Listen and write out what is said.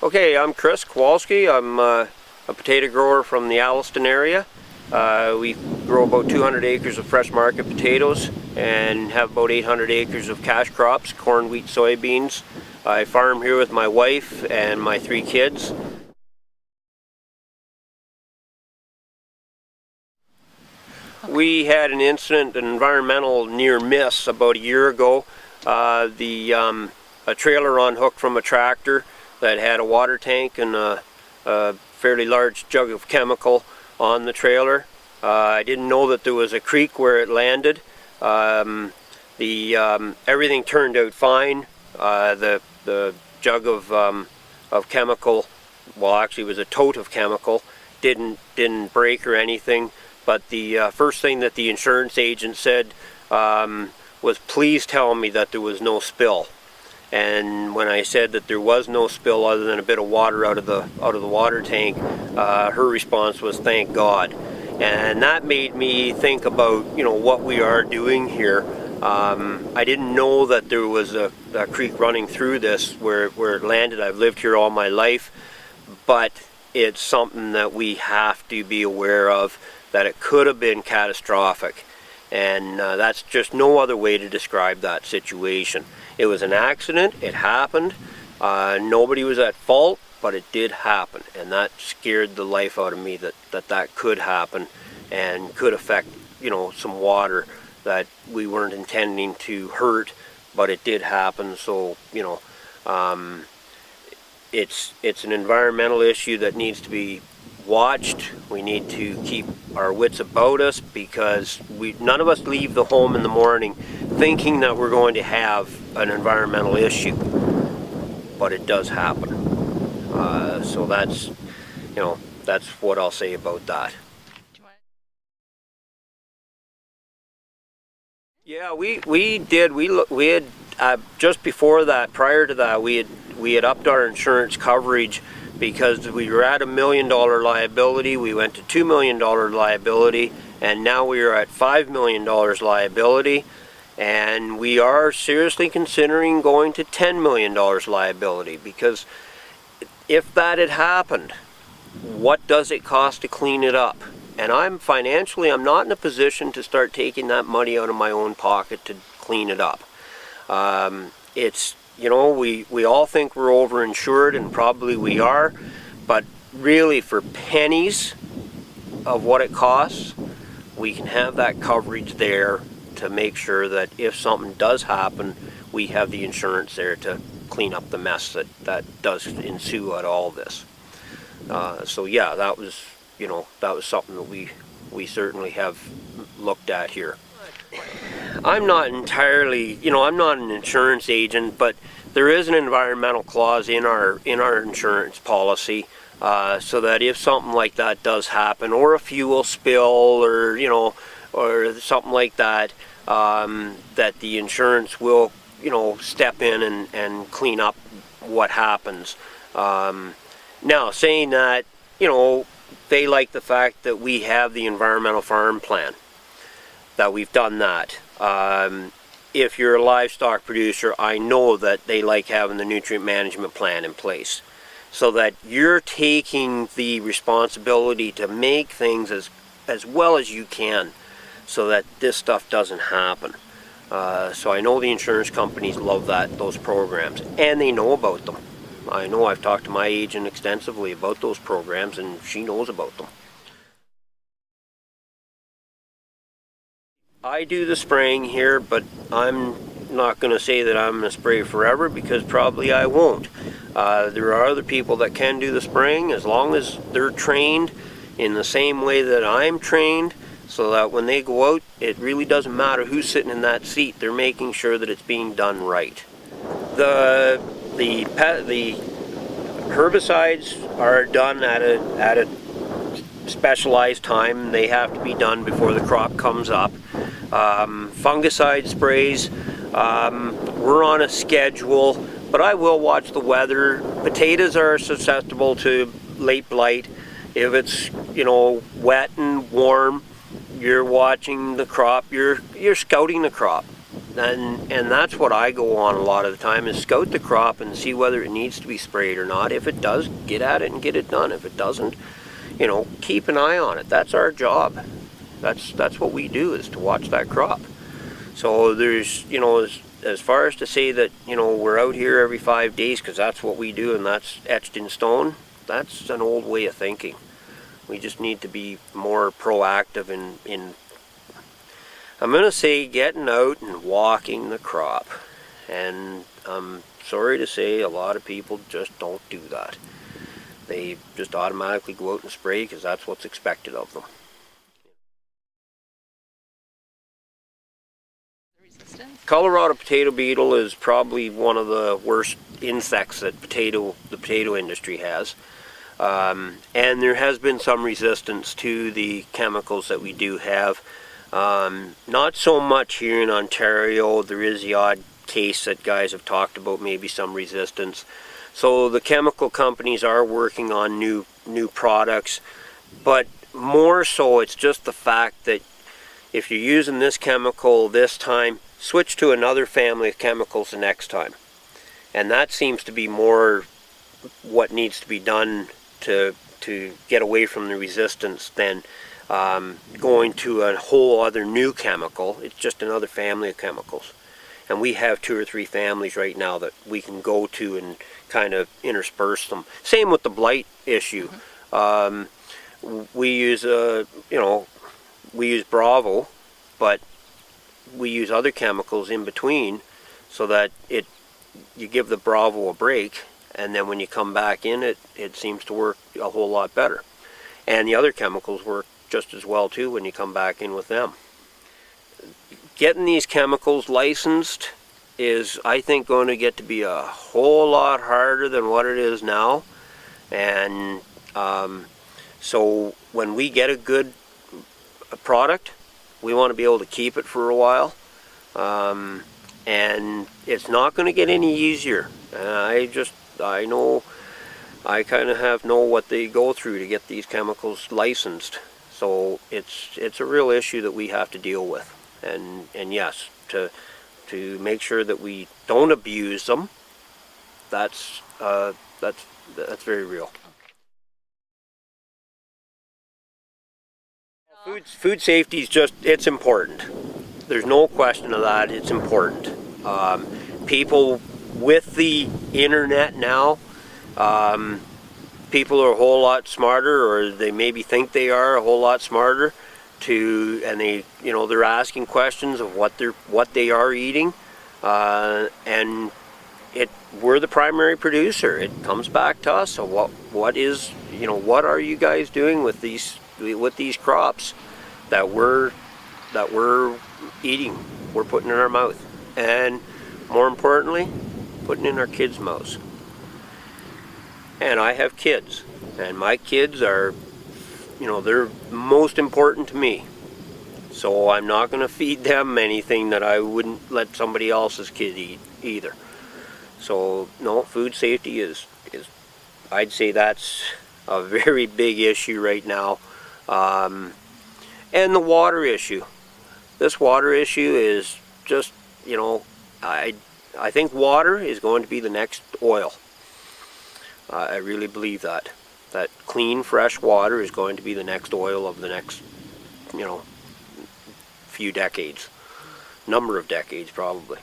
Okay, I'm Chris Kowalski. I'm a potato grower from the Alliston area. We grow about 200 acres of fresh market potatoes and have about 800 acres of cash crops, corn, wheat, soybeans. I farm here with my wife and my 3 kids. We had an incident, an environmental near miss about a year ago. A trailer unhooked from a tractor that had a water tank and a fairly large jug of chemical on the trailer. I didn't know that there was a creek where it landed. Everything turned out fine. The jug of chemical, well, actually it was a tote of chemical, didn't break or anything. But the first thing that the insurance agent said was, please tell me that there was no spill. And when I said that there was no spill other than a bit of water out of the water tank, her response was, thank God. And that made me think about, what we are doing here. I didn't know that there was a creek running through this where it landed. I've lived here all my life, but it's something that we have to be aware of, that it could have been catastrophic. And that's just no other way to describe that situation. It was an accident, it happened, nobody was at fault, but it did happen, and that scared the life out of me that could happen and could affect, some water that we weren't intending to hurt, but it did happen. So, it's an environmental issue that needs to be watched. We need to keep our wits about us, because none of us leave the home in the morning thinking that we're going to have an environmental issue, but it does happen. So that's what I'll say about that. Yeah, we did. We had just before that, prior to that, we had upped our insurance coverage, because we were at $1 million liability. We went to $2 million liability, and now we are at $5 million liability, and we are seriously considering going to $10 million liability, because if that had happened, what does it cost to clean it up? And I'm not in a position to start taking that money out of my own pocket to clean it up. We all think we're overinsured, and probably we are, but really for pennies of what it costs, we can have that coverage there to make sure that if something does happen, we have the insurance there to clean up the mess that does ensue out of all this. So yeah, that was something that we certainly have looked at here. I'm not entirely, I'm not an insurance agent, but there is an environmental clause in our insurance policy, so that if something like that does happen, or a fuel spill, or something like that, that the insurance will, step in and clean up what happens. Now, saying that, they like the fact that we have the environmental farm plan, that we've done that. If you're a livestock producer, I know that they like having the nutrient management plan in place, so that you're taking the responsibility to make things as well as you can, so that this stuff doesn't happen. So I know the insurance companies love those programs, and they know about them. I know I've talked to my agent extensively about those programs, and she knows about them. I do the spraying here, but I'm not going to say that I'm going to spray forever, because probably I won't. There are other people that can do the spraying, as long as they're trained in the same way that I'm trained, so that when they go out, it really doesn't matter who's sitting in that seat. They're making sure that it's being done right. The herbicides are done at a specialized time. They have to be done before the crop comes up. Fungicide sprays, we're on a schedule, but I will watch the weather. Potatoes are susceptible to late blight. If it's wet and warm, you're watching the crop, you're scouting the crop. and that's what I go on a lot of the time, is scout the crop and see whether it needs to be sprayed or not. If it does, get at it and get it done. If it doesn't, keep an eye on it. That's our job. That's what we do, is to watch that crop. So there's, as far as to say that, we're out here every 5 days because that's what we do and that's etched in stone, that's an old way of thinking. We just need to be more proactive in I'm going to say, getting out and walking the crop. And I'm sorry to say, a lot of people just don't do that. They just automatically go out and spray because that's what's expected of them. Colorado potato beetle is probably one of the worst insects that the potato industry has. And there has been some resistance to the chemicals that we do have. Not so much here in Ontario. There is the odd case that guys have talked about, maybe some resistance. So the chemical companies are working on new products, but more so it's just the fact that if you're using this chemical this time, switch to another family of chemicals the next time. And that seems to be more what needs to be done to get away from the resistance than going to a whole other new chemical. It's just another family of chemicals. And we have 2 or 3 families right now that we can go to and kind of intersperse them. Same with the blight issue. We use we use Bravo, but we use other chemicals in between so that you give the Bravo a break, and then when you come back in, it seems to work a whole lot better. And the other chemicals work just as well too when you come back in with them. Getting these chemicals licensed is, I think, going to get to be a whole lot harder than what it is now. And so when we get a good product, we want to be able to keep it for a while. And it's not going to get any easier. I know, I kind of know what they go through to get these chemicals licensed. So it's a real issue that we have to deal with. And yes, to make sure that we don't abuse them, that's very real. Food safety is it's important. There's no question of that. It's important. People with the internet now, people are a whole lot smarter, or they maybe think they are a whole lot smarter, and they're asking questions of what they are eating, and we're the primary producer. It comes back to us. So what are you guys doing with these crops that we're eating, we're putting in our mouth, and more importantly, putting in our kids' mouths. And I have kids, and my kids are, they're most important to me. So I'm not going to feed them anything that I wouldn't let somebody else's kid eat either. So no, food safety is I'd say that's a very big issue right now. And the water issue. This water issue is just, I think water is going to be the next oil. I really believe that clean, fresh water is going to be the next oil of the next, few decades, number of decades probably.